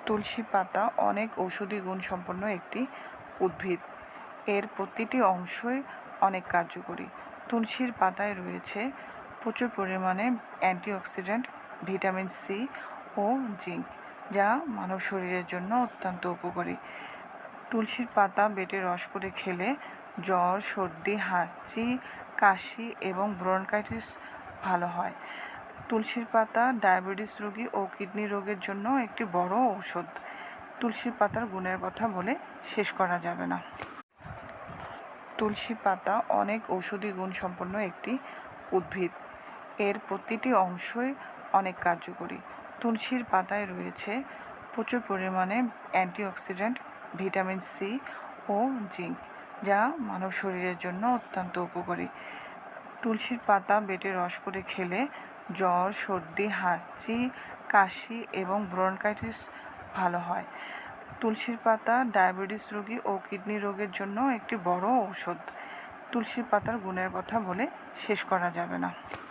তুলসী পাতা অনেক ঔষধি গুণ সম্পন্ন একটি উদ্ভিদ। এর প্রতিটি অংশই অনেক কার্যকরী। তুলসীর পাতায় রয়েছে প্রচুর পরিমাণে অ্যান্টিঅক্সিডেন্ট, ভিটামিন সি ও জিঙ্ক, যা মানব শরীরের জন্য অত্যন্ত উপকারী। তুলসীর পাতা বেটে রস করে খেলে জ্বর, সর্দি, হাঁচি, কাশি এবং ব্রনকাইটিস ভালো হয়। তুলসীর পাতা ডায়াবেটিস রোগী ও কিডনি রোগের জন্য একটি বড় ঔষধ। তুলসী পাতার গুণের কথা বলে শেষ করা যাবে না। তুলসী পাতা অনেক ঔষধি গুণ সম্পন্ন একটি উদ্ভিদ। এর প্রতিটি অংশই অনেক কার্যকরী। তুলসীর পাতায় রয়েছে প্রচুর পরিমাণে অ্যান্টিঅক্সিডেন্ট, ভিটামিন সি ও জিঙ্ক, যা মানব শরীরের জন্য অত্যন্ত উপকারী। তুলসীর পাতা বেটে রস করে খেলে জ্বর, সর্দি, হাঁচি, কাশি এবং ব্রনকাইটিস ভালো হয়। তুলসীর পাতা ডায়াবেটিস রোগী ও কিডনি রোগের জন্য একটি বড় ঔষধ। তুলসী পাতার গুণের কথা বলে শেষ করা যাবে না।